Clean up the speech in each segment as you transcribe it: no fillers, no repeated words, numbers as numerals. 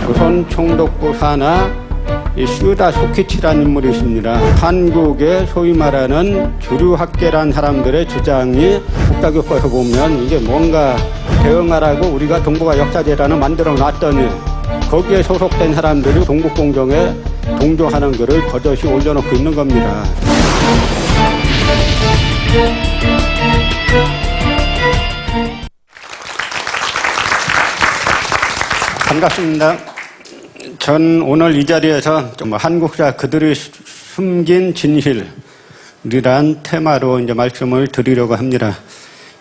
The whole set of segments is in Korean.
조선 총독부 산하 슈다 소키치라는 인물이 있습니다. 한국의 소위 말하는 주류학계란 사람들의 주장이 국가교과서 보면 이게 뭔가 대응하라고 우리가 동북아 역사재단을 만들어 놨더니 거기에 소속된 사람들이 동북공정에 동조하는 것을 버젓이 올려놓고 있는 겁니다. 반갑습니다. 전 오늘 이 자리에서 한국사 그들이 숨긴 진실이란 테마로 이제 말씀을 드리려고 합니다.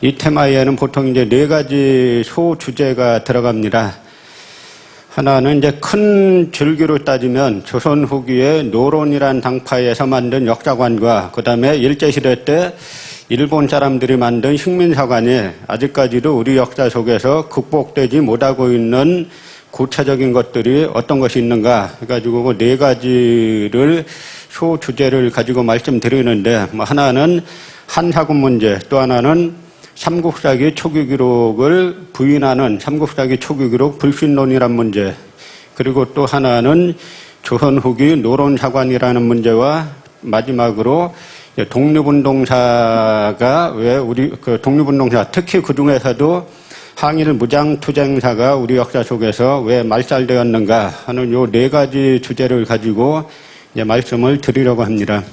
이 테마에는 보통 이제 4가지 소주제가 들어갑니다. 하나는 이제 큰 줄기로 따지면 조선 후기의 노론이란 당파에서 만든 역사관과 그 다음에 일제시대 때 일본 사람들이 만든 식민사관이 아직까지도 우리 역사 속에서 극복되지 못하고 있는 구체적인 것들이 어떤 것이 있는가 해가지고 그 4가지를 소주제를 가지고 말씀드리는데 하나는 한사군 문제, 또 하나는 삼국사기 초기 기록을 부인하는 삼국사기 초기 기록 불신론이란 문제, 그리고 또 하나는 조선 후기 노론사관이라는 문제와 마지막으로 독립운동사가 왜 우리 독립운동사 특히 그 중에서도 항일 무장투쟁사가 우리 역사 속에서 왜 말살되었는가 하는 요 4가지 주제를 가지고 이제 말씀을 드리려고 합니다.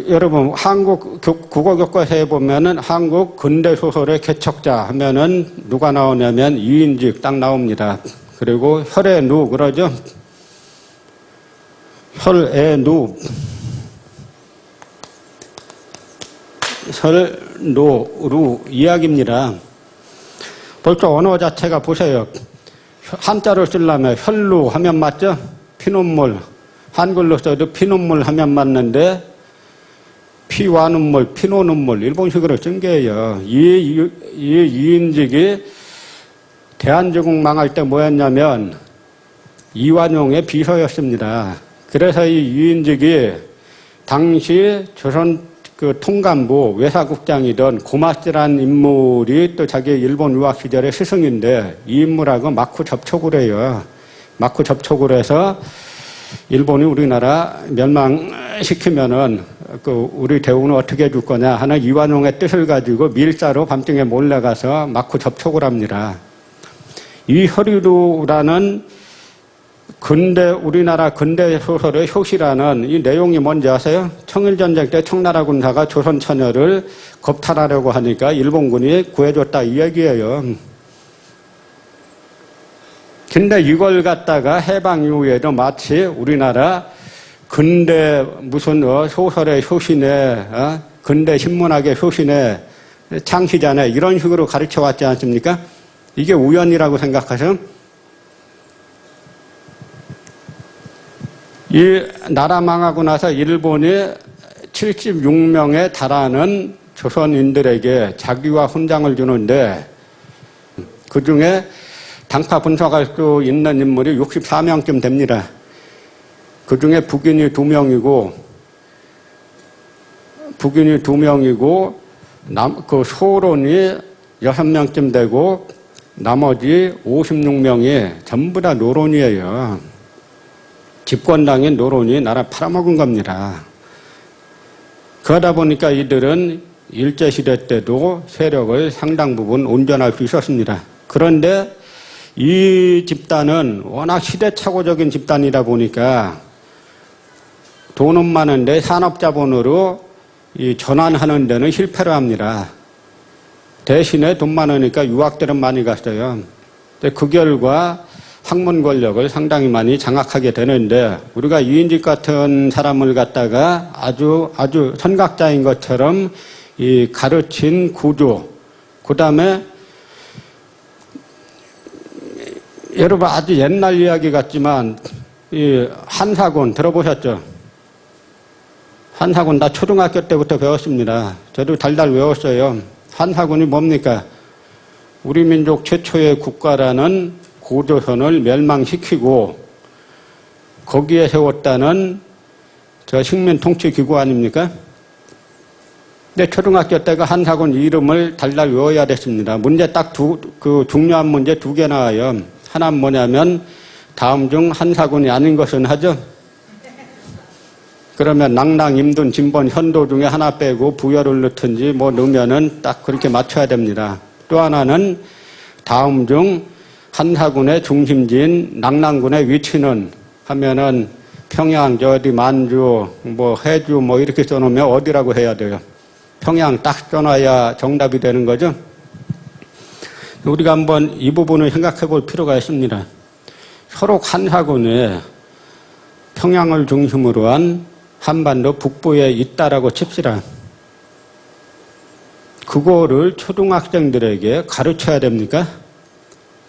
여러분 한국 국어교과서에 보면은 한국 근대 소설의 개척자 하면은 누가 나오냐면 이인직 딱 나옵니다. 그리고 혈애누 그러죠. 혈애누 설노루 이야기입니다. 벌써 언어 자체가 보세요. 한자로 쓰려면 혈루 하면 맞죠? 피눈물. 한글로 써도 피눈물 하면 맞는데 피와 눈물, 피노눈물 일본식으로 쓴 게예요. 이 이인직이 대한제국 망할 때 뭐였냐면 이완용의 비서였습니다. 그래서 이 이인직이 당시 조선 통감부 외사국장이던 고마스라는 인물이 또 자기 일본 유학 시절의 스승인데 이 인물하고 막후 접촉을 해요. 막후 접촉을 해서 일본이 우리나라 멸망시키면은 우리 대우는 어떻게 해줄 거냐 하는 이완용의 뜻을 가지고 밀사로 밤중에 몰래 가서 막후 접촉을 합니다. 이 혈유루라는 우리나라 근대 소설의 효시라는 이 내용이 뭔지 아세요? 청일전쟁 때 청나라 군사가 조선 처녀를 겁탈하려고 하니까 일본군이 구해줬다 이 얘기예요. 근데 이걸 갖다가 해방 이후에도 마치 우리나라 근대 무슨 소설의 효시네, 근대 신문학의 효시네, 창시자네 이런 식으로 가르쳐 왔지 않습니까? 이게 우연이라고 생각하세요? 이 나라 망하고 나서 일본이 76명에 달하는 조선인들에게 자기와 훈장을 주는데 그중에 당파 분석할 수 있는 인물이 64명쯤 됩니다. 그중에 북인이 2명이고 그 소론이 6명쯤 되고 나머지 56명이 전부 다 노론이에요. 집권당인 노론이 나라 팔아먹은 겁니다. 그러다 보니까 이들은 일제시대 때도 세력을 상당 부분 온전할 수 있었습니다. 그런데 이 집단은 워낙 시대착오적인 집단이다 보니까 돈은 많은데 산업자본으로 전환하는 데는 실패를 합니다. 대신에 돈 많으니까 유학들은 많이 갔어요. 근데 그 결과 학문 권력을 상당히 많이 장악하게 되는데 우리가 이인직 같은 사람을 갖다가 아주 선각자인 것처럼 이 가르친 구조, 그 다음에 여러분 아주 옛날 이야기 같지만 이 한사군 들어보셨죠? 한사군 나 초등학교 때부터 배웠습니다. 저도 달달 외웠어요. 한사군이 뭡니까? 우리 민족 최초의 국가라는 고조선을 멸망시키고 거기에 세웠다는 저 식민통치기구 아닙니까? 근데 초등학교 때가 한사군 이름을 달달 외워야 됐습니다. 문제 딱 중요한 문제 2개 나와요. 하나는 뭐냐면 다음 중 한사군이 아닌 것은 하죠. 그러면 낭랑, 임둔, 진본, 현도 중에 하나 빼고 부여를 넣든지 뭐 넣으면은 딱 그렇게 맞춰야 됩니다. 또 하나는 다음 중 한사군의 중심지인 낭랑군의 위치는 하면은 평양, 어디 만주, 뭐 해주 뭐 이렇게 써놓으면 어디라고 해야 돼요? 평양 딱 써놔야 정답이 되는 거죠. 우리가 한번 이 부분을 생각해 볼 필요가 있습니다. 서로 한사군에 평양을 중심으로 한 한반도 북부에 있다라고 칩시다. 그거를 초등학생들에게 가르쳐야 됩니까?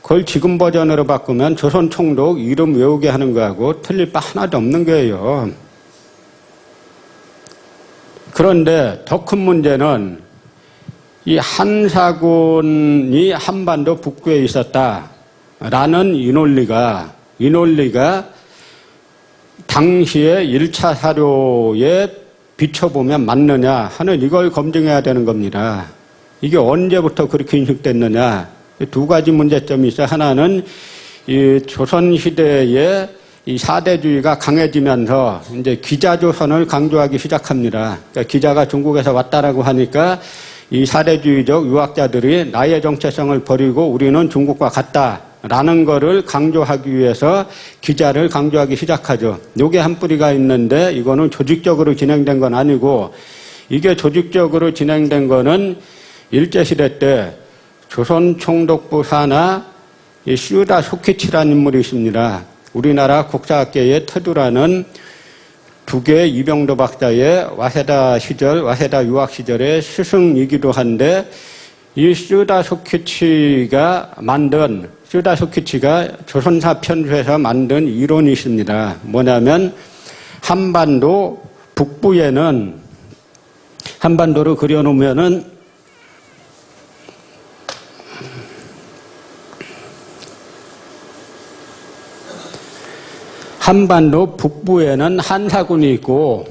그걸 지금 버전으로 바꾸면 조선총독 이름 외우게 하는 거하고 틀릴 바 하나도 없는 거예요. 그런데 더 큰 문제는 이 한사군이 한반도 북부에 있었다라는 이 논리가 당시의 1차 사료에 비춰보면 맞느냐 하는 이걸 검증해야 되는 겁니다. 이게 언제부터 그렇게 인식됐느냐. 두 가지 문제점이 있어요. 하나는 이 조선시대에 이 사대주의가 강해지면서 이제 기자조선을 강조하기 시작합니다. 그러니까 기자가 중국에서 왔다라고 하니까 이 사대주의적 유학자들이 나의 정체성을 버리고 우리는 중국과 같다라는 거를 강조하기 위해서 기자를 강조하기 시작하죠. 요게 한 뿌리가 있는데 이거는 조직적으로 진행된 건 아니고 이게 조직적으로 진행된 거는 일제시대 때 조선 총독부 산하 시우다 소키치라는 인물이 있습니다. 우리나라 국사학계의 태두라는 두 개의 이병도 박사의 와세다 유학 시절의 스승이기도 한데 이 시우다 소키치가 조선사 편수에서 만든 이론이 있습니다. 뭐냐면 한반도 북부에는 한반도를 그려놓으면은 한반도 북부에는 한사군이 있고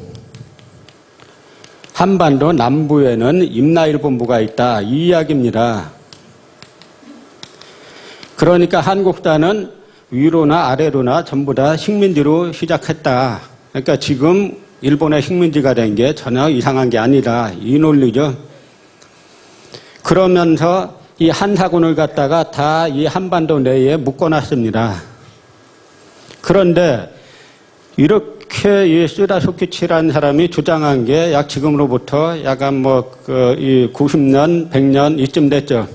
한반도 남부에는 임나일본부가 있다. 이 이야기입니다. 그러니까 한국사는 위로나 아래로나 전부 다 식민지로 시작했다. 그러니까 지금 일본의 식민지가 된 게 전혀 이상한 게 아니다. 이 논리죠. 그러면서 이 한사군을 갖다가 다 이 한반도 내에 묶어놨습니다. 그런데 이렇게 이 쓰다 소키치라는 사람이 주장한 게 약 지금으로부터 약간 90년, 100년 이쯤 됐죠.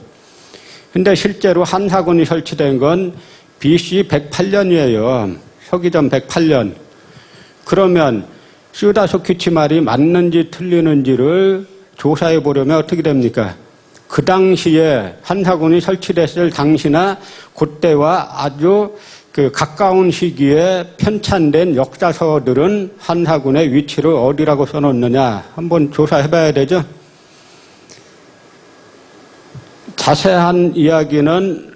근데 실제로 한사군이 설치된 건 BC 108년이에요. 서기전 108년. 그러면 쓰다 소키치 말이 맞는지 틀리는지를 조사해 보려면 어떻게 됩니까? 그 당시에 한사군이 설치됐을 당시나 그때와 아주 가까운 시기에 편찬된 역사서들은 한사군의 위치를 어디라고 써놓느냐 한번 조사해봐야 되죠. 자세한 이야기는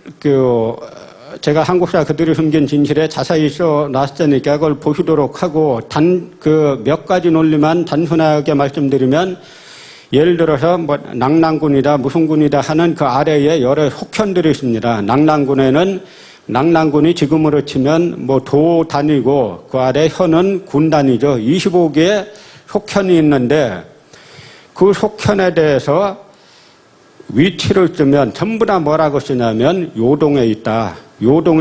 제가 한국사 그들이 숨긴 진실에 자세히 써놨으니까 그걸 보시도록 하고 몇 가지 논리만 단순하게 말씀드리면 예를 들어서 낭랑군이다 무슨 군이다 하는 그 아래에 여러 속현들이 있습니다. 낭랑군이 지금으로 치면 도 단위고 그 아래 현은 군 단위죠. 25개의 속현이 있는데 그 속현에 대해서 위치를 쓰면 전부 다 뭐라고 쓰냐면 요동에 있다. 무슨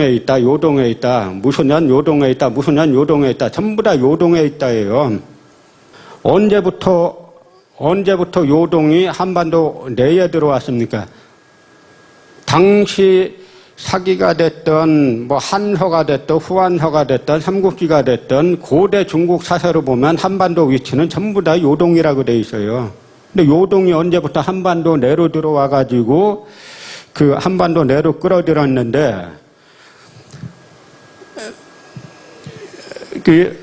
년 요동에 있다. 무슨 년 요동에 있다. 전부 다 요동에 있다예요. 언제부터 요동이 한반도 내에 들어왔습니까? 당시 사기가 됐던 한서가 됐던 후한서가 됐던 삼국지가 됐던 고대 중국 사서로 보면 한반도 위치는 전부 다 요동이라고 돼 있어요. 근데 요동이 언제부터 한반도 내로 들어와 가지고 그 한반도 내로 끌어들였는데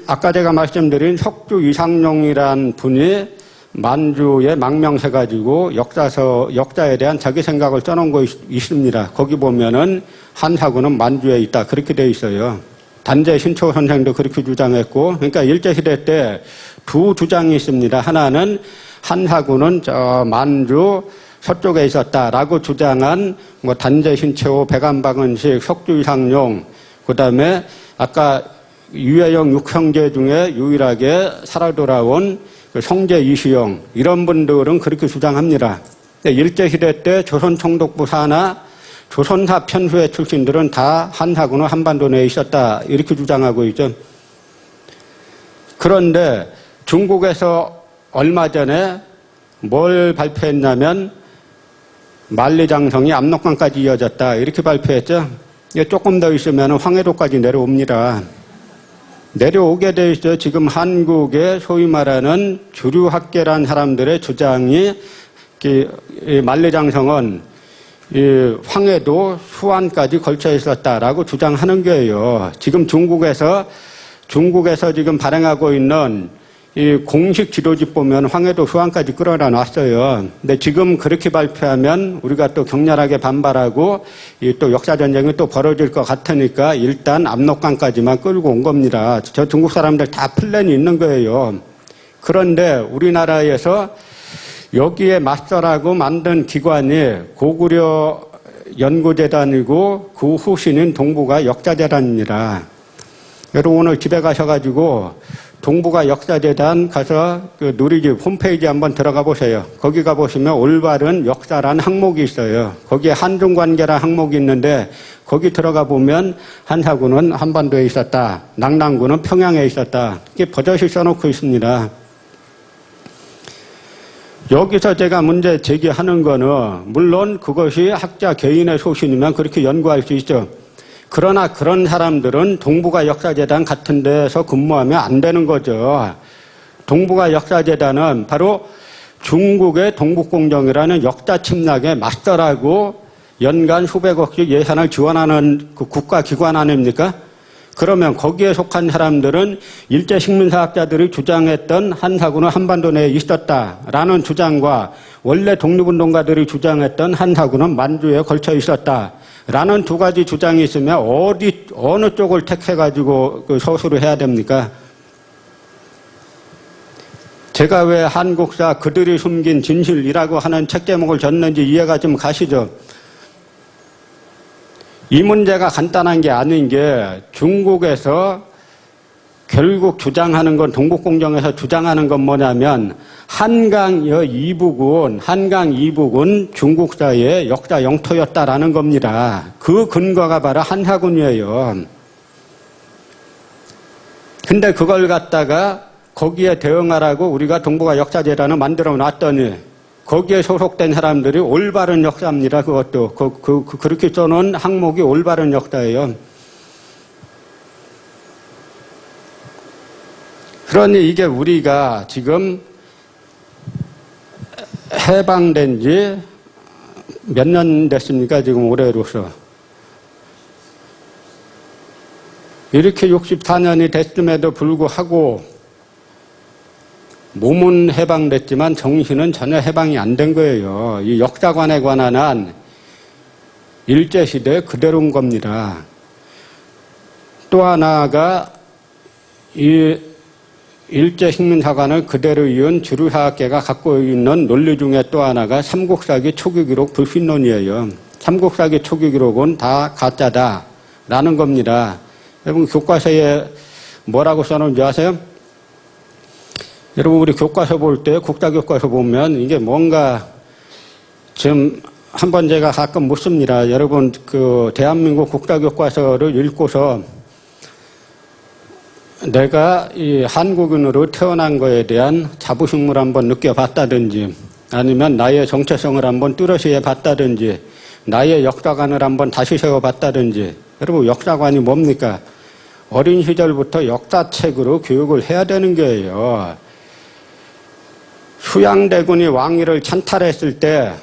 아까 제가 말씀드린 석주 이상용이란 분이 만주에 망명해가지고 역사에 대한 자기 생각을 써놓은 거 있습니다. 거기 보면은 한사군은 만주에 있다. 그렇게 돼 있어요. 단재 신초 선생도 그렇게 주장했고, 그러니까 일제시대 때 두 주장이 있습니다. 하나는 한사군은 만주 서쪽에 있었다라고 주장한 뭐 단재 신채호, 백안박은식, 석주 이상용, 그 다음에 아까 유해영 육형제 중에 유일하게 살아 돌아온 성제 이시영, 이런 분들은 그렇게 주장합니다. 일제시대 때 조선총독부 사나 조선사 편수의 출신들은 다 한사군은 한반도 내에 있었다, 이렇게 주장하고 있죠. 그런데 중국에서 얼마 전에 뭘 발표했냐면 만리장성이 압록강까지 이어졌다, 이렇게 발표했죠. 조금 더 있으면 황해도까지 내려옵니다. 내려오게 돼 있어요. 지금 한국의 소위 말하는 주류학계란 사람들의 주장이 만리장성은 황해도 수안까지 걸쳐 있었다라고 주장하는 거예요. 지금 중국에서 지금 발행하고 있는 이 공식 지도집 보면 황해도 수안까지 끌어다 놨어요. 근데 지금 그렇게 발표하면 우리가 또 격렬하게 반발하고 또 역사전쟁이 또 벌어질 것 같으니까 일단 압록강까지만 끌고 온 겁니다. 저 중국 사람들 다 플랜이 있는 거예요. 그런데 우리나라에서 여기에 맞서라고 만든 기관이 고구려 연구재단이고 그 후신인 동북아 역사재단입니다. 여러분 오늘 집에 가셔가지고 동북아 역사재단 가서 그 누리집 홈페이지 한번 들어가 보세요. 거기 가보시면 올바른 역사란 항목이 있어요. 거기에 한중관계란 항목이 있는데 거기 들어가 보면 한사군은 한반도에 있었다, 낙랑군은 평양에 있었다, 이게 버젓이 써놓고 있습니다. 여기서 제가 문제 제기하는 거는 물론 그것이 학자 개인의 소신이면 그렇게 연구할 수 있죠. 그러나 그런 사람들은 동북아 역사재단 같은 데서 근무하면 안 되는 거죠. 동북아 역사재단은 바로 중국의 동북공정이라는 역사 침략에 맞서라고 연간 수백억씩 예산을 지원하는 그 국가기관 아닙니까? 그러면 거기에 속한 사람들은 일제식민사학자들이 주장했던 한사군은 한반도 내에 있었다라는 주장과 원래 독립운동가들이 주장했던 한사군은 만주에 걸쳐 있었다라는 두 가지 주장이 있으면 어느 쪽을 택해가지고 그 서술을 해야 됩니까? 제가 왜 한국사 그들이 숨긴 진실이라고 하는 책 제목을 줬는지 이해가 좀 가시죠? 이 문제가 간단한 게 아닌 게 중국에서 결국 주장하는 건 동북공정에서 주장하는 건 뭐냐면 한강 이북은 중국사의 역사 영토였다라는 겁니다. 그 근거가 바로 한사군이에요. 근데 그걸 갖다가 거기에 대응하라고 우리가 동북아 역사재단을 만들어 놨더니 거기에 소속된 사람들이 올바른 역사입니다. 그것도. 그렇게 써놓은 항목이 올바른 역사예요. 그러니 이게 우리가 지금 해방된 지 몇 년 됐습니까? 지금 올해로서. 이렇게 64년이 됐음에도 불구하고 몸은 해방됐지만 정신은 전혀 해방이 안 된 거예요. 이 역사관에 관한 한 일제시대 그대로인 겁니다. 또 하나가 이 일제식민사관을 그대로 이은 주류사학계가 갖고 있는 논리 중에 또 하나가 삼국사기 초기기록 불신론이에요. 삼국사기 초기기록은 다 가짜다라는 겁니다. 여러분 교과서에 뭐라고 써놓은지 아세요? 여러분 우리 교과서 볼 때 국사교과서 보면 이게 뭔가 좀 한번 제가 가끔 묻습니다. 여러분 그 대한민국 국사교과서를 읽고서 내가 이 한국인으로 태어난 거에 대한 자부심을 한번 느껴봤다든지 아니면 나의 정체성을 한번 뚜렷이 해봤다든지 나의 역사관을 한번 다시 세워봤다든지 여러분 역사관이 뭡니까? 어린 시절부터 역사책으로 교육을 해야 되는 거예요. 수양대군이 왕위를 찬탈했을 때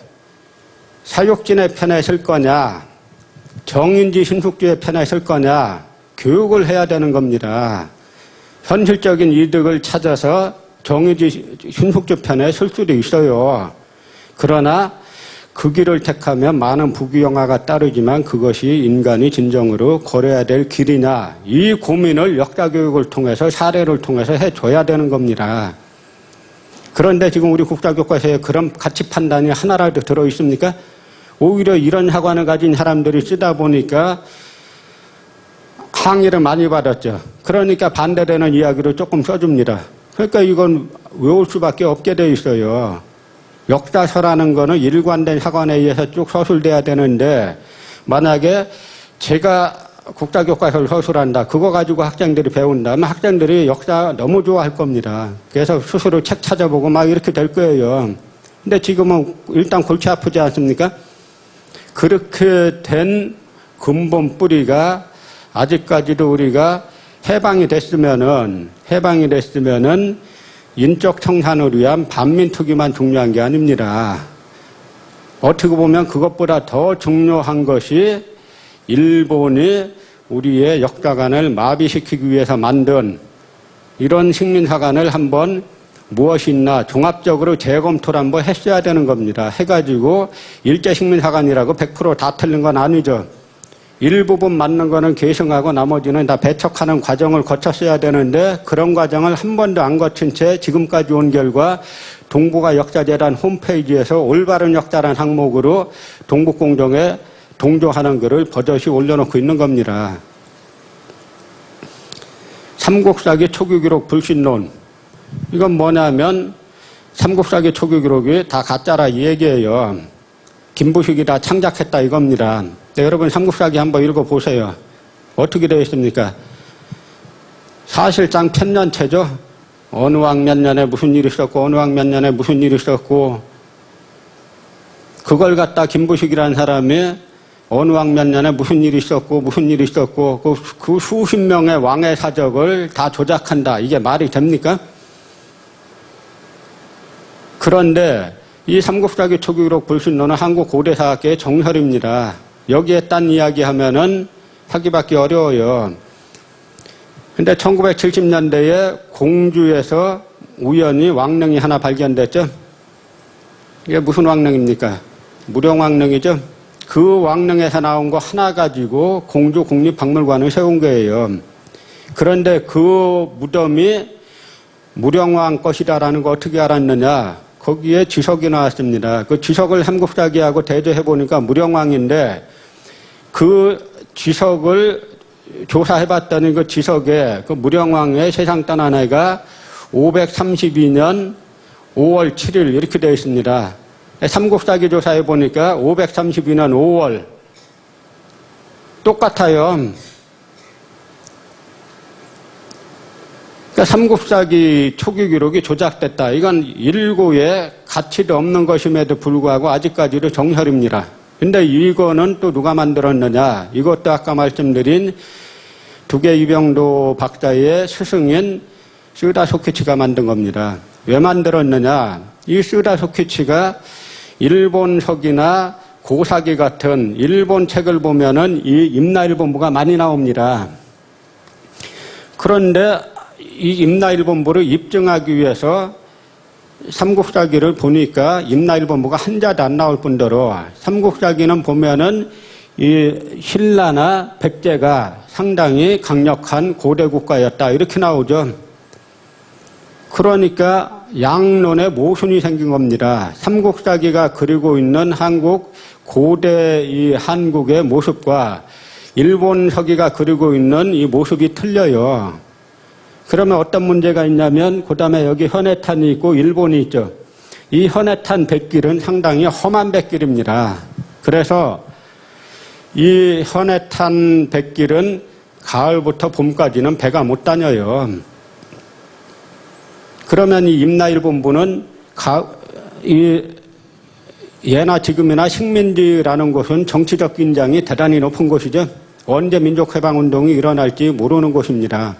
사육진의 편에 설 거냐 정인지 신숙주의 편에 설 거냐 교육을 해야 되는 겁니다. 현실적인 이득을 찾아서 정인지 신숙주 편에 설 수도 있어요. 그러나 그 길을 택하면 많은 부귀영화가 따르지만 그것이 인간이 진정으로 걸어야 될 길이냐 이 고민을 역사교육을 통해서 사례를 통해서 해줘야 되는 겁니다. 그런데 지금 우리 국사교과서에 그런 가치 판단이 하나라도 들어있습니까? 오히려 이런 학원을 가진 사람들이 쓰다 보니까 항의를 많이 받았죠. 그러니까 반대되는 이야기를 조금 써줍니다. 그러니까 이건 외울 수밖에 없게 돼 있어요. 역사서라는 거는 일관된 학원에 의해서 쭉 서술돼야 되는데 만약에 제가 국사교과서를 서술한다. 그거 가지고 학생들이 배운다면 학생들이 역사 너무 좋아할 겁니다. 그래서 스스로 책 찾아보고 막 이렇게 될 거예요. 근데 지금은 일단 골치 아프지 않습니까? 그렇게 된 근본 뿌리가 아직까지도 우리가 해방이 됐으면은 인적 청산을 위한 반민특위만 중요한 게 아닙니다. 어떻게 보면 그것보다 더 중요한 것이 일본이 우리의 역사관을 마비시키기 위해서 만든 이런 식민사관을 한번 무엇이 있나 종합적으로 재검토를 한번 했어야 되는 겁니다. 해가지고 일제식민사관이라고 100% 다 틀린 건 아니죠. 일부분 맞는 거는 계승하고 나머지는 다 배척하는 과정을 거쳤어야 되는데 그런 과정을 한 번도 안 거친 채 지금까지 온 결과 동북아 역사재단 홈페이지에서 올바른 역사란 항목으로 동북공정에 동조하는 글을 버젓이 올려놓고 있는 겁니다. 삼국사기 초기기록 불신론. 이건 뭐냐면 삼국사기 초기기록이 다 가짜라 이 얘기예요. 김부식이 다 창작했다 이겁니다. 네, 여러분 삼국사기 한번 읽어보세요. 어떻게 되어 있습니까? 사실상 편년체죠. 어느 왕 몇 년에 무슨 일이 있었고 어느 왕 몇 년에 무슨 일이 있었고 그걸 갖다 김부식이라는 사람이 어느 왕 몇 년에 무슨 일이 있었고 그 수십 명의 왕의 사적을 다 조작한다. 이게 말이 됩니까? 그런데 이 삼국사기 초기기록 불신론은 한국 고대사학계의 정설입니다. 여기에 딴 이야기하면은 하기밖에 어려워요. 근데 1970년대에 공주에서 우연히 왕릉이 하나 발견됐죠. 이게 무슨 왕릉입니까? 무령왕릉이죠. 그 왕릉에서 나온 거 하나 가지고 공주 국립박물관을 세운 거예요. 그런데 그 무덤이 무령왕 것이다라는 거 어떻게 알았느냐? 거기에 지석이 나왔습니다. 그 지석을 삼국사기하고 대조해 보니까 무령왕인데 그 지석을 조사해 봤더니 그 지석에 그 무령왕의 세상 떠난 해가 532년 5월 7일 이렇게 되어 있습니다. 삼국사기 조사해 보니까 532년 5월 똑같아요. 그러니까 삼국사기 초기 기록이 조작됐다. 이건 일고의 가치도 없는 것임에도 불구하고 아직까지도 정설입니다. 근데 이거는 또 누가 만들었느냐? 이것도 아까 말씀드린 두개 이병도 박사의 스승인 스다 소키치가 만든 겁니다. 왜 만들었느냐? 이 스다 소키치가 일본서기나 고사기 같은 일본 책을 보면은 이 임나일본부가 많이 나옵니다. 그런데 이 임나일본부를 입증하기 위해서 삼국사기를 보니까 임나일본부가 한자도 안 나올 뿐더러 삼국사기는 보면은 이 신라나 백제가 상당히 강력한 고대 국가였다 이렇게 나오죠. 그러니까 양론의 모순이 생긴 겁니다. 삼국사기가 그리고 있는 한국 고대 이 한국의 모습과 일본 서기가 그리고 있는 이 모습이 틀려요. 그러면 어떤 문제가 있냐면 그다음에 여기 현해탄이 있고 일본이 있죠. 이 현해탄 백길은 상당히 험한 백길입니다. 그래서 이 현해탄 백길은 가을부터 봄까지는 배가 못 다녀요. 그러면 이 임나일본부는 예나 지금이나 식민지라는 곳은 정치적 긴장이 대단히 높은 곳이죠. 언제 민족해방운동이 일어날지 모르는 곳입니다.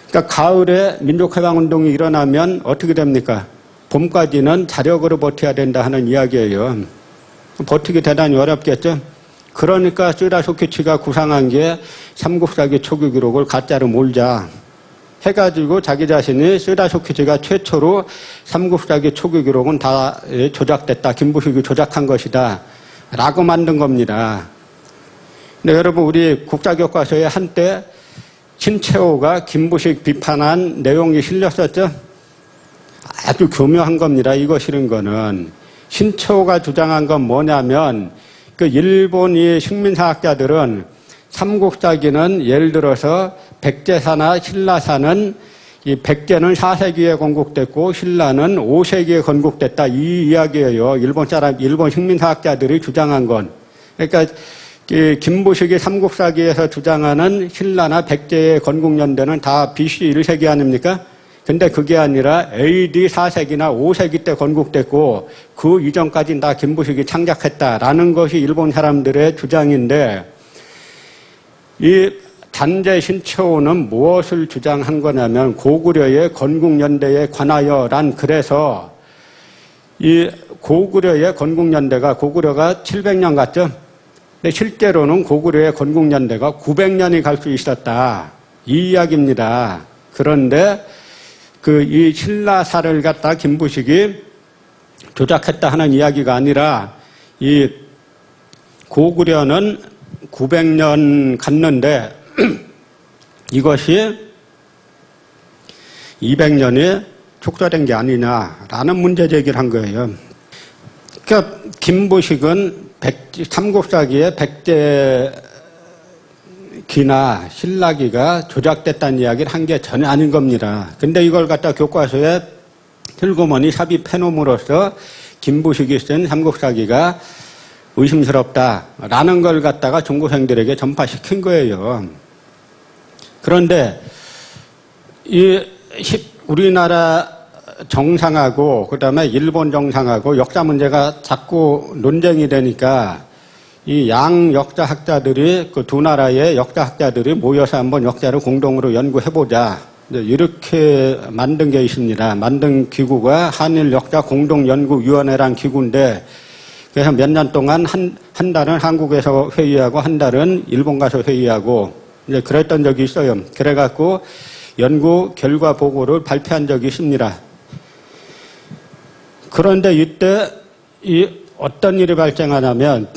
그러니까 가을에 민족해방운동이 일어나면 어떻게 됩니까? 봄까지는 자력으로 버텨야 된다 하는 이야기예요. 버티기 대단히 어렵겠죠. 그러니까 스다 소키치가 구상한 게 삼국사기 초기 기록을 가짜로 몰자 해가지고 자기 자신이 스다 소키치가 최초로 삼국사기 초기 기록은 다 조작됐다. 김부식이 조작한 것이다. 라고 만든 겁니다. 근데 여러분 우리 국사교과서에 한때 신채호가 김부식 비판한 내용이 실렸었죠. 아주 교묘한 겁니다. 이거 싫은 거는. 신초가 주장한 건 뭐냐면, 그 일본이 식민사학자들은 삼국사기는 예를 들어서 백제사나 신라사는 이 백제는 4세기에 건국됐고 신라는 5세기에 건국됐다. 이 이야기예요. 일본 식민사학자들이 주장한 건. 그러니까 김부식이 삼국사기에서 주장하는 신라나 백제의 건국연대는 다 BC 1세기 아닙니까? 근데 그게 아니라 AD 4세기나 5세기 때 건국됐고 그 이전까지는 다 김부식이 창작했다라는 것이 일본 사람들의 주장인데, 이 단제 신초는 무엇을 주장한 거냐면 고구려의 건국연대에 관하여란. 그래서 이 고구려의 건국연대가, 고구려가 700년 갔죠? 근데 실제로는 고구려의 건국연대가 900년이 갈 수 있었다. 이 이야기입니다. 그런데 이 신라사를 갖다 김부식이 조작했다 하는 이야기가 아니라, 이 고구려는 900년 갔는데 이것이 200년이 촉소된 게 아니냐라는 문제 제기를 한 거예요. 그러니까 김부식은 삼국사기에 백제기나 신라기가 조작됐다는 이야기를 한 게 전혀 아닌 겁니다. 근데 이걸 갖다 교과서에 슬그머니 삽입해 놓음으로써 김부식이 쓴 삼국사기가 의심스럽다라는 걸 갖다가 중고생들에게 전파시킨 거예요. 그런데 우리나라 정상하고 그다음에 일본 정상하고 역사 문제가 자꾸 논쟁이 되니까 이 양 역사학자들이, 그 두 나라의 역사학자들이 모여서 한번 역사를 공동으로 연구해보자, 이렇게 만든 게 있습니다. 만든 기구가 한일 역사 공동연구위원회란 기구인데, 그래서 몇 년 동안 한 달은 한국에서 회의하고 한 달은 일본 가서 회의하고 이제 그랬던 적이 있어요. 그래갖고 연구 결과 보고를 발표한 적이 있습니다. 그런데 이때 어떤 일이 발생하냐면,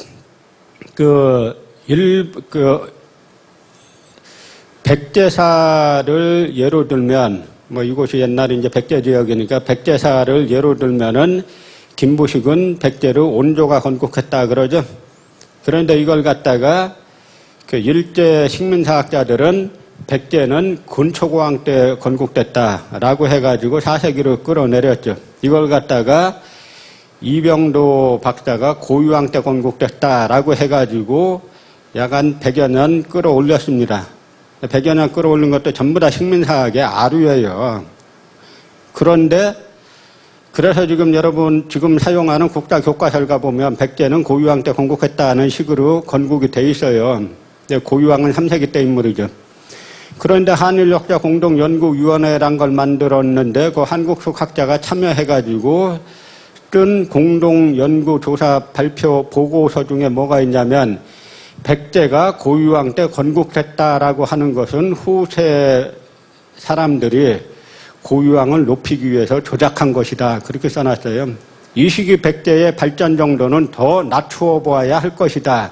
백제사를 예로 들면, 이곳이 옛날에 이제 백제 지역이니까 백제사를 예로 들면은 김부식은 백제를 온조가 건국했다 그러죠. 그런데 이걸 갖다가 일제 식민사학자들은 백제는 근초고왕 때 건국됐다라고 해가지고 4세기로 끌어내렸죠. 이걸 갖다가 이병도 박사가 고유왕 때 건국됐다라고 해가지고 약간 100여 년 끌어올렸습니다. 100여 년 끌어올린 것도 전부 다 식민사학의 아류예요. 그런데 그래서 지금 여러분 지금 사용하는 국사 교과서를 가보면 백제는 고유왕 때 건국했다는 식으로 건국이 돼 있어요. 고유왕은 3세기 때 인물이죠. 그런데 한일역사 공동연구위원회란 걸 만들었는데 그 한국숙 학자가 참여해가지고 쓴 공동연구조사 발표 보고서 중에 뭐가 있냐면, 백제가 고유왕 때 건국됐다라고 하는 것은 후세 사람들이 고유왕을 높이기 위해서 조작한 것이다. 그렇게 써놨어요. 이 시기 백제의 발전 정도는 더 낮추어 보아야 할 것이다.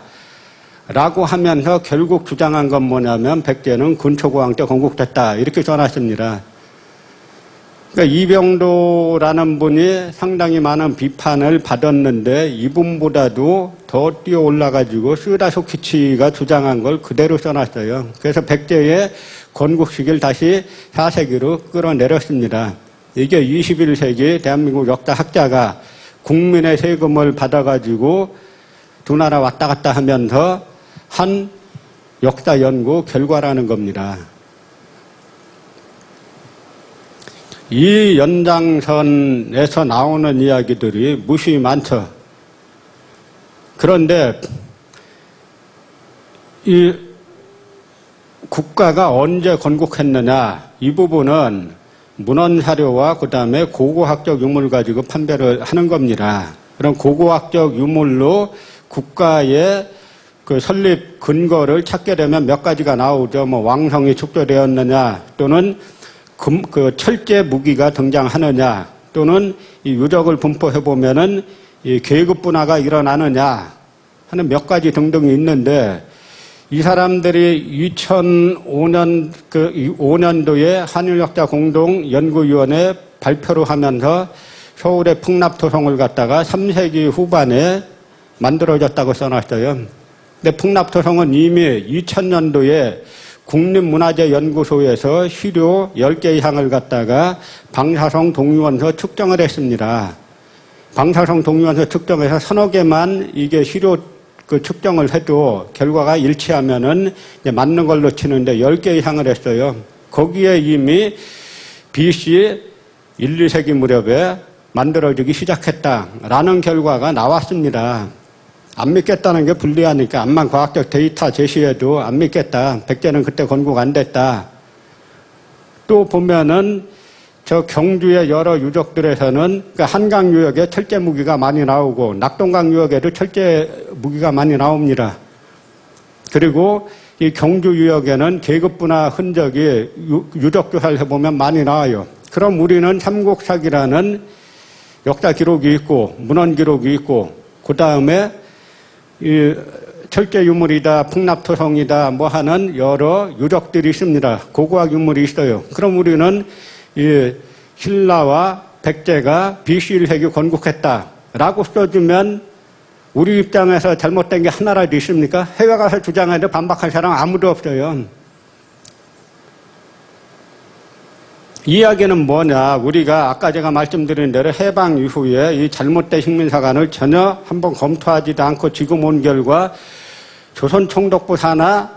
라고 하면서 결국 주장한 건 뭐냐면 백제는 근초고왕 때 건국됐다. 이렇게 써놨습니다. 그러니까 이병도라는 분이 상당히 많은 비판을 받았는데 이분보다도 더 뛰어 올라가지고 스다소키치가 주장한 걸 그대로 써놨어요. 그래서 백제의 건국 시기를 다시 4세기로 끌어내렸습니다. 이게 21세기 대한민국 역사학자가 국민의 세금을 받아가지고 두 나라 왔다 갔다 하면서 한 역사 연구 결과라는 겁니다. 이 연장선에서 나오는 이야기들이 무수히 많죠. 그런데 이 국가가 언제 건국했느냐, 이 부분은 문헌사료와 그 다음에 고고학적 유물 가지고 판별을 하는 겁니다. 그럼 고고학적 유물로 국가의 그 설립 근거를 찾게 되면 몇 가지가 나오죠. 왕성이 축조되었느냐, 또는 철제 무기가 등장하느냐, 또는 이 유적을 분포해 보면은 이 계급 분화가 일어나느냐 하는 몇 가지 등등이 있는데, 이 사람들이 2005년도에 한일역사 공동연구위원회 발표를 하면서 서울의 풍납토성을 갖다가 3세기 후반에 만들어졌다고 써놨어요. 근데 풍납토성은 이미 2000년도에 국립문화재연구소에서 시료 10개 이상을 갖다가 방사성 동위원소 측정을 했습니다. 방사성 동위원소 측정해서 서너 개만 이게 시료 측정을 해도 결과가 일치하면은 맞는 걸로 치는데 10개 이상을 했어요. 거기에 이미 BC 1, 2세기 무렵에 만들어지기 시작했다라는 결과가 나왔습니다. 안 믿겠다는 게 불리하니까 암만 과학적 데이터 제시해도 안 믿겠다. 백제는 그때 건국 안 됐다. 또 보면은 저 경주의 여러 유적들에서는 그러니까 한강 유역에 철제 무기가 많이 나오고 낙동강 유역에도 철제 무기가 많이 나옵니다. 그리고 이 경주 유역에는 계급분화 흔적이 유적 조사를 해보면 많이 나와요. 그럼 우리는 삼국사기라는 역사 기록이 있고 문헌 기록이 있고 그 다음에 이 철제 유물이다, 풍납토성이다, 뭐 하는 여러 유적들이 있습니다. 고고학 유물이 있어요. 그럼 우리는 이 신라와 백제가 BC 1세기 건국했다라고 써주면 우리 입장에서 잘못된 게 하나라도 있습니까? 해외 가서 주장하는데 반박할 사람 아무도 없어요. 이야기는 뭐냐? 우리가 아까 제가 말씀드린 대로 해방 이후에 이 잘못된 식민사관을 전혀 한번 검토하지도 않고 지금 온 결과 조선총독부 산하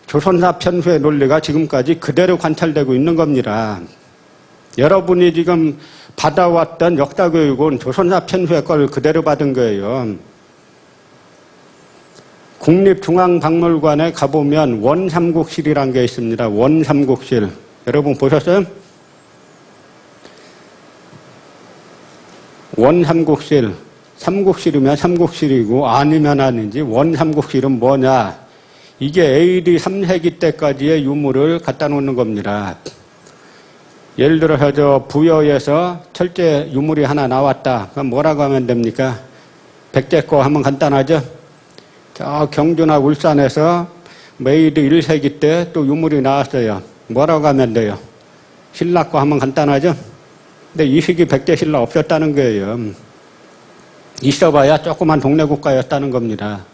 조선사 편수의 논리가 지금까지 그대로 관찰되고 있는 겁니다. 여러분이 지금 받아왔던 역사교육은 조선사 편수의 걸 그대로 받은 거예요. 국립중앙박물관에 가보면 원삼국실이라는 게 있습니다. 원삼국실. 여러분 보셨어요? 원삼국실, 삼국실이면 삼국실이고 아니면 아닌지 원삼국실은 뭐냐? 이게 AD 3세기 때까지의 유물을 갖다 놓는 겁니다. 예를 들어서 저 부여에서 철제 유물이 하나 나왔다. 그럼 뭐라고 하면 됩니까? 백제 거 하면 간단하죠? 저 경주나 울산에서 AD 1세기 때 또 유물이 나왔어요. 뭐라고 하면 돼요? 신라 거 하면 간단하죠? 근데 이 시기 백제 신라 없었다는 거예요. 있어봐야 조그만 동네 국가였다는 겁니다.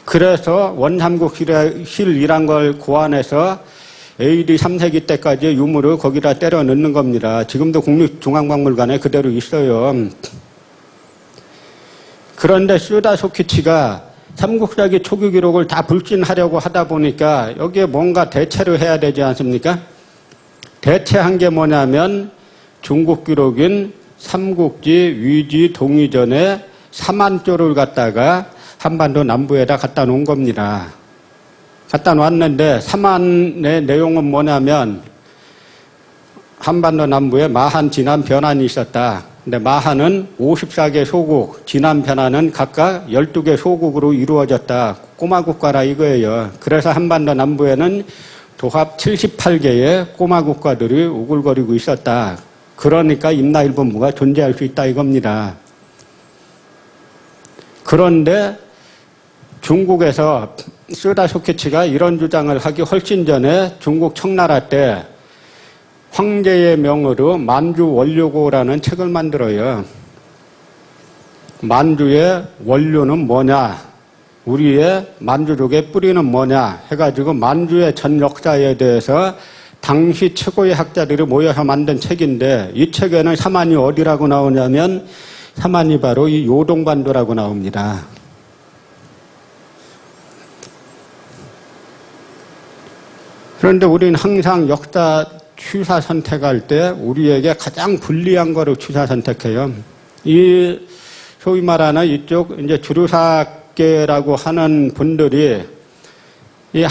그래서 원삼국실이란 걸 고안해서 AD 3세기 때까지의 유물을 거기다 때려 넣는 겁니다. 지금도 국립중앙박물관에 그대로 있어요. 그런데 슈다 소키치가 삼국사기 초기 기록을 다 불신하려고 하다 보니까 여기에 뭔가 대체를 해야 되지 않습니까? 대체한 게 뭐냐면 중국 기록인 삼국지, 위지, 동의전에 삼한조를 갖다가 한반도 남부에다 갖다 놓은 겁니다. 갖다 놨는데 삼한의 내용은 뭐냐면 한반도 남부에 마한, 진안, 변안이 있었다. 근데 마한은 54개 소국, 진안, 변안은 각각 12개 소국으로 이루어졌다. 꼬마 국가라 이거예요. 그래서 한반도 남부에는 도합 78개의 꼬마 국가들이 우글거리고 있었다. 그러니까 임나일본부가 존재할 수 있다 이겁니다. 그런데 중국에서 슈다 소키치가 이런 주장을 하기 훨씬 전에 중국 청나라 때 황제의 명으로 만주 원료고라는 책을 만들어요. 만주의 원료는 뭐냐? 우리의 만주족의 뿌리는 뭐냐 해가지고 만주의 전 역사에 대해서 당시 최고의 학자들이 모여서 만든 책인데 이 책에는 삼한이 어디라고 나오냐면 삼한이 바로 이 요동반도라고 나옵니다. 그런데 우리는 항상 역사 취사 선택할 때 우리에게 가장 불리한 거를 취사 선택해요. 이 소위 말하는 이쪽 이제 주류사계라고 하는 분들이 이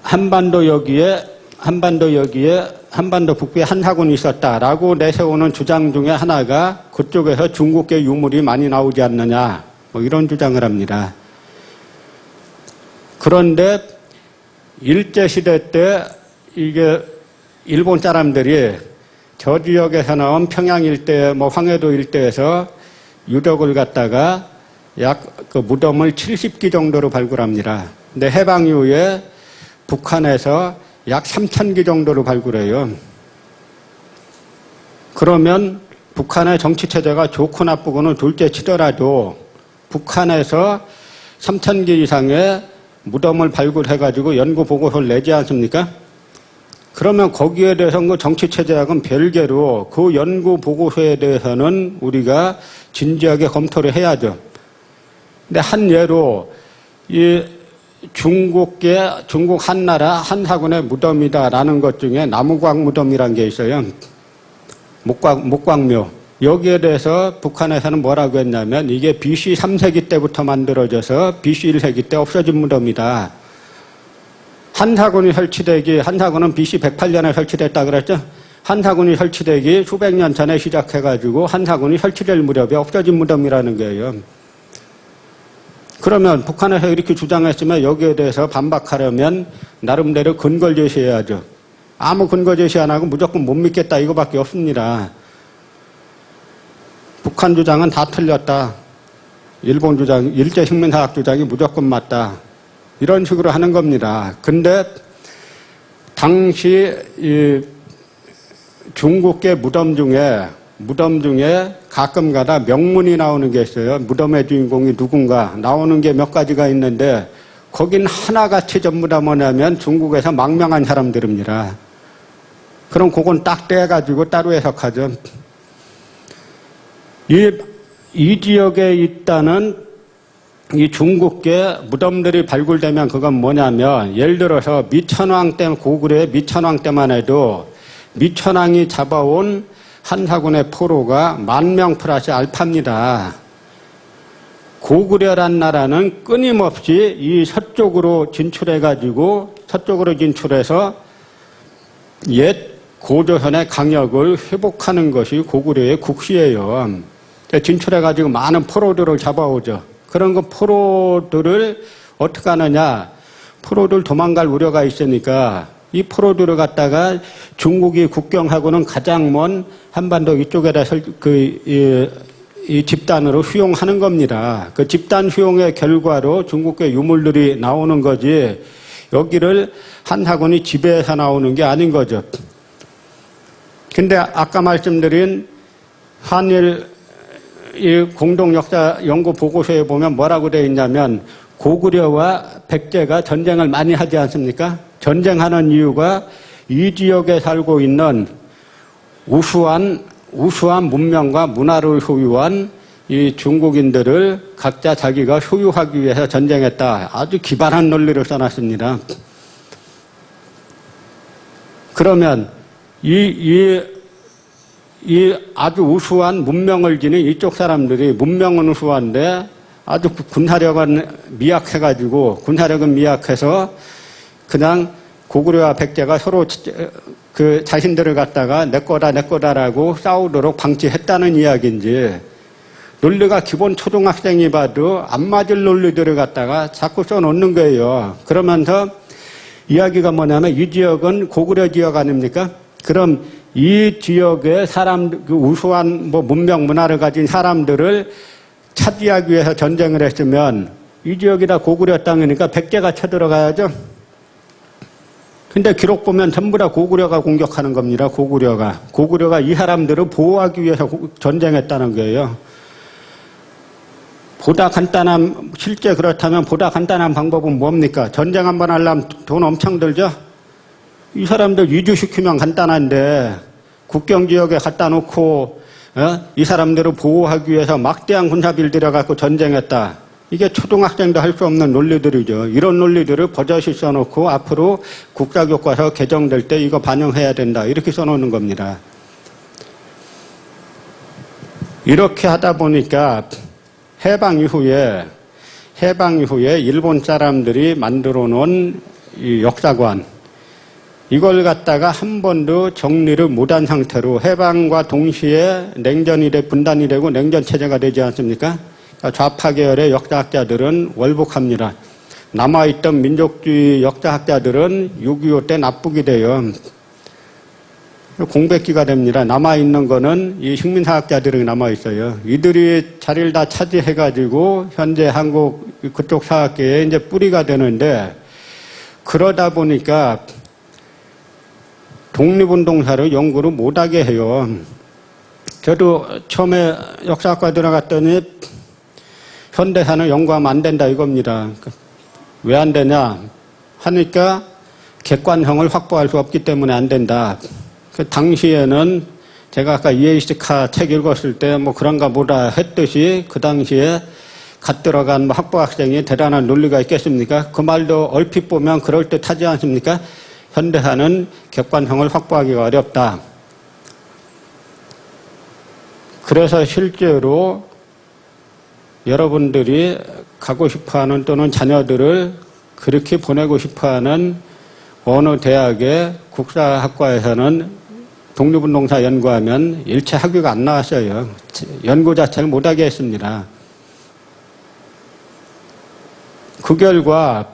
한반도 여기에 한반도 북부에 한사군이 있었다라고 내세우는 주장 중에 하나가 그쪽에서 중국계 유물이 많이 나오지 않느냐 뭐 이런 주장을 합니다. 그런데 일제시대 때 이게 일본 사람들이 저 지역에서 나온 평양 일대, 뭐 황해도 일대에서 유적을 갖다가 약 그 무덤을 70기 정도로 발굴합니다. 근데 해방 이후에 북한에서 약 3,000기 정도로 발굴해요. 그러면 북한의 정치체제가 좋고 나쁘고는 둘째 치더라도 북한에서 3,000개 이상의 무덤을 발굴해가지고 연구보고서를 내지 않습니까? 그러면 거기에 대해서는 그 정치체제하고는 별개로 그 연구보고서에 대해서는 우리가 진지하게 검토를 해야죠. 근데 한 예로 이 중국 한나라 한사군의 무덤이다라는 것 중에 나무광 무덤이라는 게 있어요. 목광묘. 여기에 대해서 북한에서는 뭐라고 했냐면 이게 BC 3세기 때부터 만들어져서 BC 1세기 때 없어진 무덤이다. 한사군은 BC 108년에 설치됐다 그랬죠? 한사군이 설치되기 수백 년 전에 시작해가지고 한사군이 설치될 무렵에 없어진 무덤이라는 거예요. 그러면 북한에서 이렇게 주장했으면 여기에 대해서 반박하려면 나름대로 근거를 제시해야죠. 아무 근거 제시 안 하고 무조건 못 믿겠다 이거밖에 없습니다. 북한 주장은 다 틀렸다. 일본 주장, 일제식민사학 주장이 무조건 맞다. 이런 식으로 하는 겁니다. 근데 당시 이 중국계 무덤 중에 가끔가다 명문이 나오는 게 있어요. 무덤의 주인공이 누군가 나오는 게 몇 가지가 있는데 거긴 하나같이 전부 다 뭐냐면 중국에서 망명한 사람들입니다. 그럼 그건 딱 떼가지고 따로 해석하죠. 이 지역에 있다는 이 중국계 무덤들이 발굴되면 그건 뭐냐면 예를 들어서 미천왕 때 고구려의 미천왕 때만 해도 미천왕이 잡아온 한사군의 포로가 10,000명 플러스 알파입니다. 고구려란 나라는 끊임없이 이 서쪽으로 진출해서 옛 고조선의 강역을 회복하는 것이 고구려의 국시예요. 진출해가지고 많은 포로들을 잡아오죠. 그런 그 포로들을 어떻게 하느냐. 포로들 도망갈 우려가 있으니까 이 포로들을 갖다가 중국이 국경하고는 가장 먼 한반도 이쪽에다 이 집단으로 수용하는 겁니다. 그 집단 수용의 결과로 중국계 유물들이 나오는 거지 여기를 한사군이 지배해서 나오는 게 아닌 거죠. 근데 아까 말씀드린 한일 이 공동 역사 연구 보고서에 보면 뭐라고 되어 있냐면 고구려와 백제가 전쟁을 많이 하지 않습니까? 전쟁하는 이유가 이 지역에 살고 있는 우수한 문명과 문화를 소유한 이 중국인들을 각자 자기가 소유하기 위해서 전쟁했다. 아주 기발한 논리를 써놨습니다. 그러면 이 아주 우수한 문명을 지닌 이쪽 사람들이 문명은 우수한데 아주 군사력은 미약해서 그냥 고구려와 백제가 서로 그 자신들을 갖다가 내 거다라고 싸우도록 방치했다는 이야기인지 논리가 기본 초등학생이 봐도 안 맞을 논리들을 갖다가 자꾸 써놓는 거예요. 그러면서 이야기가 뭐냐면 이 지역은 고구려 지역 아닙니까? 그럼 이 지역의 그 우수한 문명 문화를 가진 사람들을 차지하기 위해서 전쟁을 했으면 이 지역이 다 고구려 땅이니까 백제가 쳐들어가야죠. 근데 기록 보면 전부 다 고구려가 공격하는 겁니다. 고구려가 이 사람들을 보호하기 위해서 전쟁했다는 거예요. 실제 그렇다면 보다 간단한 방법은 뭡니까? 전쟁 한번 하려면 돈 엄청 들죠? 이 사람들 이주시키면 간단한데 국경지역에 갖다 놓고 이 사람들을 보호하기 위해서 막대한 군사비를 들여갖고 전쟁했다. 이게 초등학생도 할 수 없는 논리들이죠. 이런 논리들을 버젓이 써놓고 앞으로 국사교과서 개정될 때 이거 반영해야 된다. 이렇게 써놓는 겁니다. 이렇게 하다 보니까 해방 이후에 일본 사람들이 만들어 놓은 이 역사관 이걸 갖다가 한 번도 정리를 못한 상태로 해방과 동시에 냉전이 분단이 되고 냉전 체제가 되지 않습니까? 좌파 계열의 역사학자들은 월북합니다. 남아있던 민족주의 역사학자들은 6.25 때 납북이 돼요. 공백기가 됩니다. 남아있는 거는 이 식민사학자들이 남아있어요. 이들이 자리를 다 차지해가지고 현재 한국 그쪽 사학계에 이제 뿌리가 되는데 그러다 보니까 독립운동사를 연구를 못하게 해요. 저도 처음에 역사학과 들어갔더니 현대사는 연구하면 안 된다 이겁니다. 왜 안 되냐 하니까 객관성을 확보할 수 없기 때문에 안 된다. 그 당시에는 제가 아까 이에이스카 책 읽었을 때 뭐 그런가 보다 했듯이 그 당시에 갓 들어간 뭐 학부학생이 대단한 논리가 있겠습니까? 그 말도 얼핏 보면 그럴듯하지 않습니까? 현대사는 객관성을 확보하기가 어렵다. 그래서 실제로 여러분들이 가고 싶어하는 또는 자녀들을 그렇게 보내고 싶어하는 어느 대학의 국사학과에서는 독립운동사 연구하면 일체 학위가 안 나왔어요. 연구 자체를 못하게 했습니다. 그 결과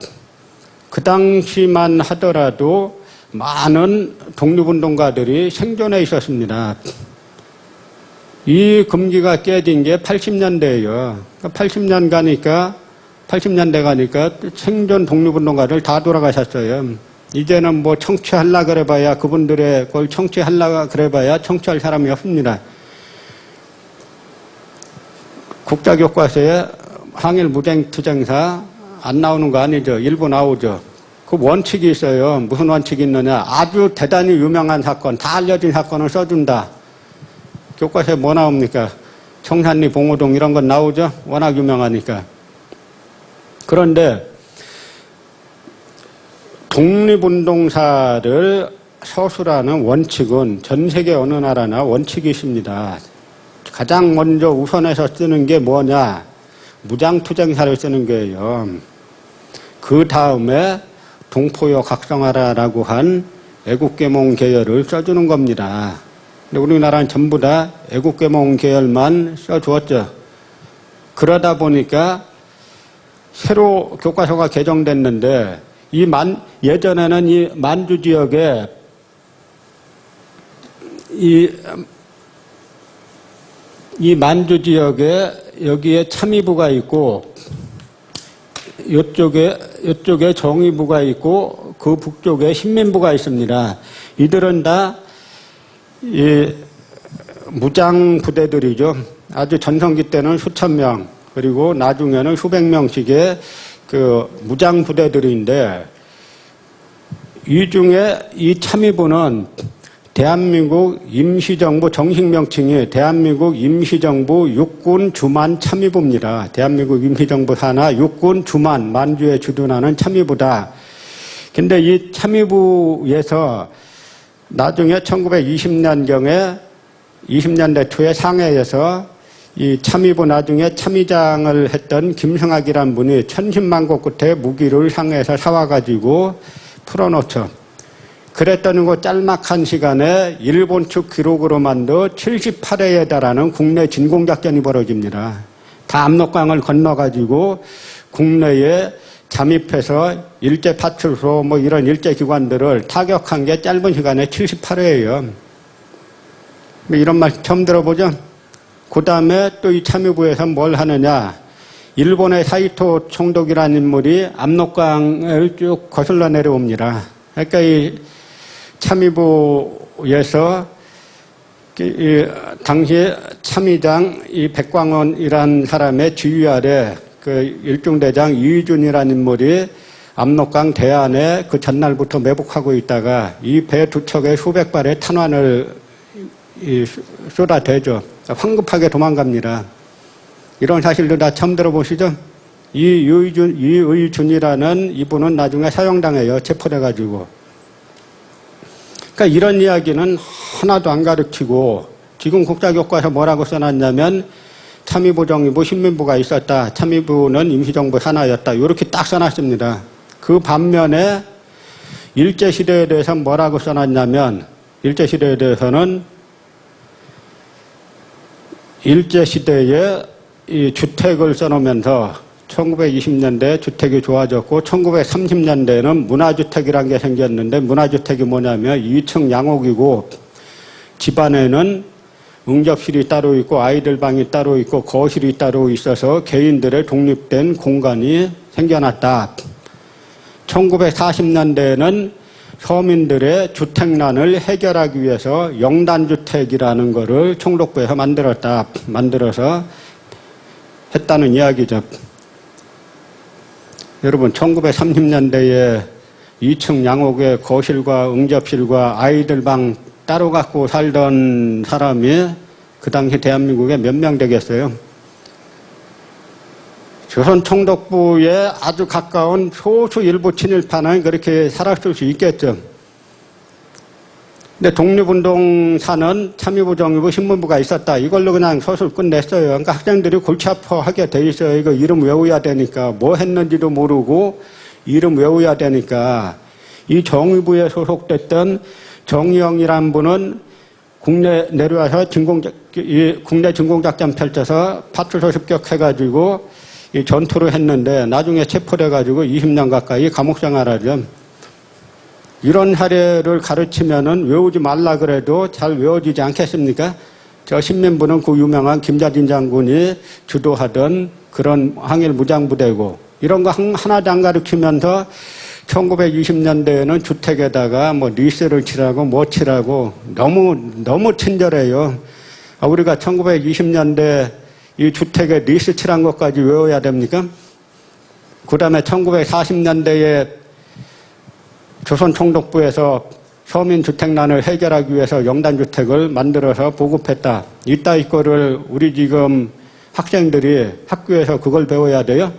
그 당시만 하더라도 많은 독립운동가들이 생존해 있었습니다. 이 금기가 깨진 게 80년대예요. 80년대 가니까 생존 독립운동가들 다 돌아가셨어요. 이제는 뭐 청취하려 그래봐야 그분들의 걸 청취하려 그래봐야 청취할 사람이 없습니다. 국자교과서에 항일 무쟁투쟁사 안 나오는 거 아니죠. 일부 나오죠. 그 원칙이 있어요. 무슨 원칙이 있느냐. 아주 대단히 유명한 사건, 다 알려진 사건을 써준다. 교과서에 뭐 나옵니까? 청산리, 봉오동 이런 건 나오죠. 워낙 유명하니까. 그런데 독립운동사를 서술하는 원칙은 전 세계 어느 나라나 원칙이 있습니다. 가장 먼저 우선해서 쓰는 게 뭐냐? 무장투쟁사를 쓰는 거예요. 그 다음에 동포여 각성하라라고 한 애국계몽 계열을 써주는 겁니다. 근데 우리나라는 전부 다 애국계몽 계열만 써주었죠. 그러다 보니까 새로 교과서가 개정됐는데 예전에는 이 만주 지역에 이 만주 지역에 여기에 참의부가 있고 이쪽에 정의부가 있고 그 북쪽에 신민부가 있습니다. 이들은 다 이 무장 부대들이죠. 아주 전성기 때는 수천 명 그리고 나중에는 수백 명씩의 그 무장 부대들인데 이 중에 이 참의부는 대한민국 임시정부 정식 명칭이 대한민국 임시정부 육군 주만 참의부입니다. 대한민국 임시정부 산하 육군 주만 만주에 주둔하는 참의부다. 근데 이 참의부에서 나중에 1920년경에 20년대 초에 상해에서 이 참의부 나중에 참의장을 했던 김승학이란 분이 천신만고 끝에 무기를 상해에서 사와가지고 풀어놓죠. 그랬더니 그 짤막한 시간에 일본 측 기록으로 만든 78회에 달하는 국내 진공작전이 벌어집니다. 다 압록강을 건너가지고 국내에 잠입해서 일제파출소 뭐 이런 일제기관들을 타격한 게 짧은 시간에 78회예요. 이런 말 처음 들어보죠? 그 다음에 또 이 참의부에서 뭘 하느냐. 일본의 사이토 총독이라는 인물이 압록강을 쭉 거슬러 내려옵니다. 그러니까 이 참의부에서 당시 참의장 이 백광원이라는 사람의 지휘 아래 그 일중대장 이휘준이라는 인물이 압록강 대안에 그 전날부터 매복하고 있다가 이 배 두 척에 수백 발의 탄환을 쏟아대죠. 황급하게 도망갑니다. 이런 사실도 다 처음 들어보시죠? 이의준이라는 이분은 나중에 사형당해요. 체포돼가지고. 그러니까 이런 이야기는 하나도 안 가르치고 지금 국자교과서 뭐라고 써놨냐면 참의부, 정의부, 신민부가 있었다. 참의부는 임시정부 산하였다. 이렇게 딱 써놨습니다. 그 반면에 일제시대에 대해서 뭐라고 써놨냐면 일제시대에 대해서는 일제시대에 이 주택을 써놓으면서 1920년대 주택이 좋아졌고 1930년대에는 문화주택이라는 게 생겼는데 문화주택이 뭐냐면 2층 양옥이고 집안에는 응접실이 따로 있고 아이들 방이 따로 있고 거실이 따로 있어서 개인들의 독립된 공간이 생겨났다. 1940년대에는 서민들의 주택난을 해결하기 위해서 영단주택이라는 거를 총독부에서 만들어서 했다는 이야기죠. 여러분, 1930년대에 2층 양옥에 거실과 응접실과 아이들 방 따로 갖고 살던 사람이 그 당시 대한민국에 몇 명 되겠어요? 조선 총독부에 아주 가까운 소수 일부 친일파는 그렇게 살았을 수 있겠죠. 근데 독립운동사는 참여부, 정의부, 신문부가 있었다. 이걸로 그냥 소설 끝냈어요. 그러니까 학생들이 골치 아파하게 돼 있어요. 이거 이름 외워야 되니까. 뭐 했는지도 모르고 이름 외워야 되니까. 이 정의부에 소속됐던 정의영이라는 분은 국내 내려와서 국내 진공작전 펼쳐서 파출소 습격해가지고 전투를 했는데 나중에 체포돼가지고 20년 가까이 감옥 생활하죠. 이런 사례를 가르치면은 외우지 말라 그래도 잘 외워지지 않겠습니까? 저 신민부는 그 유명한 김자진 장군이 주도하던 그런 항일 무장부대고 이런 거 하나도 안 가르치면서 1920년대에는 주택에다가 뭐 리스를 칠하고 뭐 칠하고 너무 친절해요. 우리가 1920년대 이 주택에 리스 칠한 것까지 외워야 됩니까? 그 다음에 1940년대에 조선 총독부에서 서민 주택난을 해결하기 위해서 영단주택을 만들어서 보급했다. 이따위 거를 우리 지금 학생들이 학교에서 그걸 배워야 돼요?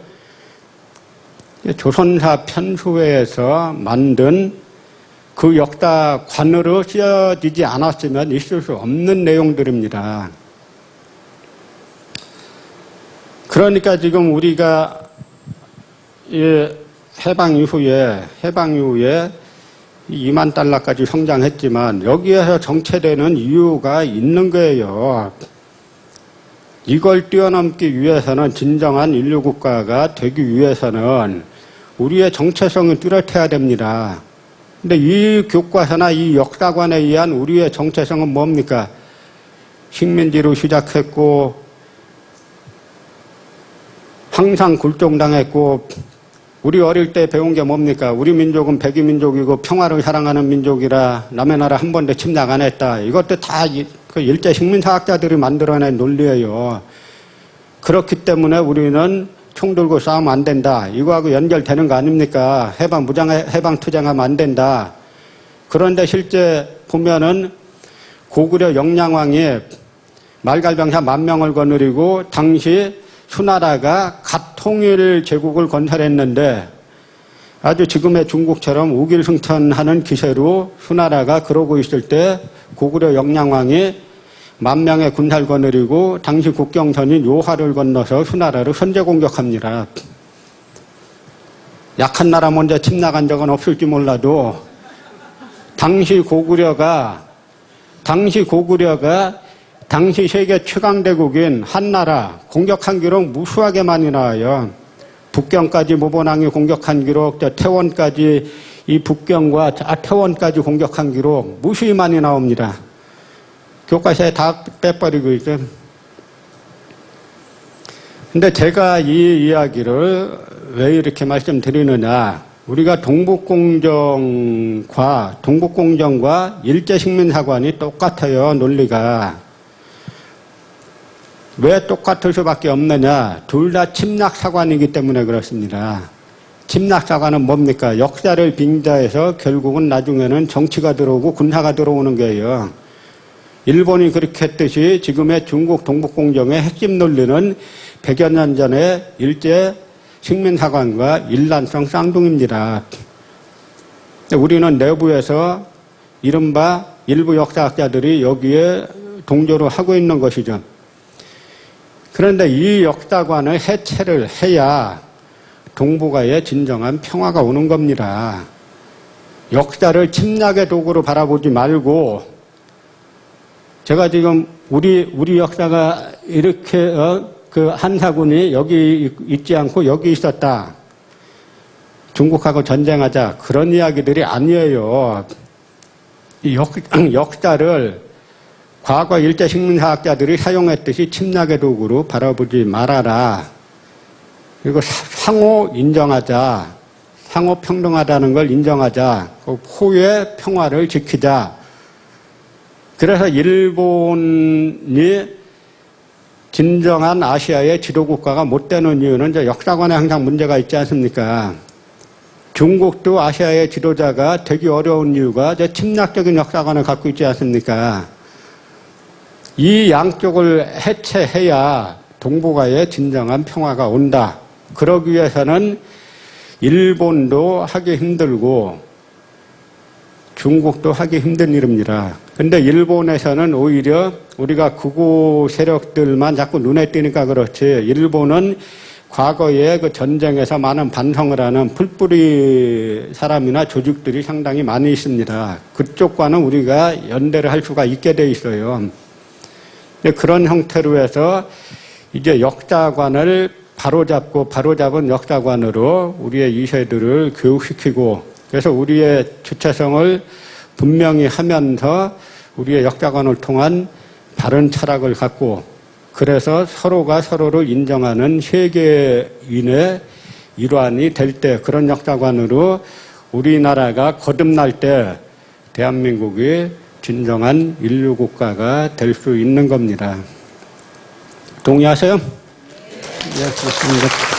조선사 편수회에서 만든 그 역사관으로 쓰여지지 않았으면 있을 수 없는 내용들입니다. 그러니까 지금 우리가 해방 이후에 2만 달러까지 성장했지만 여기에서 정체되는 이유가 있는 거예요. 이걸 뛰어넘기 위해서는 진정한 인류국가가 되기 위해서는 우리의 정체성이 뚜렷해야 됩니다. 근데 이 교과서나 이 역사관에 의한 우리의 정체성은 뭡니까? 식민지로 시작했고 항상 굴종당했고 우리 어릴 때 배운 게 뭡니까? 우리 민족은 백이민족이고 평화를 사랑하는 민족이라 남의 나라 한 번도 침략 안 했다. 이것도 다 그 일제 식민사학자들이 만들어낸 논리예요. 그렇기 때문에 우리는 총 들고 싸우면 안 된다. 이거하고 연결되는 거 아닙니까? 해방 투쟁하면 안 된다. 그런데 실제 보면은 고구려 영량왕이 말갈병사 10,000명을 거느리고 당시 수나라가 갓통일 제국을 건설했는데 아주 지금의 중국처럼 우길승천하는 기세로 수나라가 그러고 있을 때 고구려 영량왕이 10,000명의 군사를 거느리고 당시 국경선인 요하를 건너서 수나라를 선제 공격합니다. 약한 나라 먼저 침략한 적은 없을지 몰라도 당시 고구려가 당시 세계 최강대국인 한나라 공격한 기록 무수하게 많이 나와요. 북경까지 모본왕이 공격한 기록, 태원까지 이 북경과 태원까지 공격한 기록 무수히 많이 나옵니다. 교과서에 다 빼버리고 있어요. 근데 제가 이 이야기를 왜 이렇게 말씀드리느냐. 우리가 동북공정과 일제식민사관이 똑같아요, 논리가. 왜 똑같을 수밖에 없느냐. 둘 다 침략사관이기 때문에 그렇습니다. 침략사관은 뭡니까? 역사를 빙자해서 결국은 나중에는 정치가 들어오고 군사가 들어오는 거예요. 일본이 그렇게 했듯이 지금의 중국 동북공정의 핵심 논리는 100여 년 전에 일제 식민사관과 일란성 쌍둥이입니다. 우리는 내부에서 이른바 일부 역사학자들이 여기에 동조를 하고 있는 것이죠. 그런데 이 역사관을 해체를 해야 동북아에 진정한 평화가 오는 겁니다. 역사를 침략의 도구로 바라보지 말고 제가 지금 우리 역사가 이렇게 그 한사군이 여기 있지 않고 여기 있었다. 중국하고 전쟁하자. 그런 이야기들이 아니에요. 이 역사를 과거 일제 식민사학자들이 사용했듯이 침략의 도구로 바라보지 말아라. 그리고 상호 인정하자. 상호 평등하다는 걸 인정하자. 그 호의 평화를 지키자. 그래서 일본이 진정한 아시아의 지도국가가 못 되는 이유는 이제 역사관에 항상 문제가 있지 않습니까? 중국도 아시아의 지도자가 되기 어려운 이유가 이제 침략적인 역사관을 갖고 있지 않습니까? 이 양쪽을 해체해야 동북아에 진정한 평화가 온다. 그러기 위해서는 일본도 하기 힘들고 중국도 하기 힘든 일입니다. 근데 일본에서는 오히려 우리가 극우 세력들만 자꾸 눈에 띄니까 그렇지, 일본은 과거에 그 전쟁에서 많은 반성을 하는 풀뿌리 사람이나 조직들이 상당히 많이 있습니다. 그쪽과는 우리가 연대를 할 수가 있게 돼 있어요. 그런 형태로 해서 이제 역사관을 바로잡은 역사관으로 우리의 2세들을 교육시키고, 그래서 우리의 주체성을 분명히 하면서 우리의 역사관을 통한 바른 철학을 갖고, 그래서 서로가 서로를 인정하는 세계인의 일환이 될 때, 그런 역사관으로 우리나라가 거듭날 때 대한민국이 진정한 인류국가가 될 수 있는 겁니다. 동의하세요? 네, 좋습니다.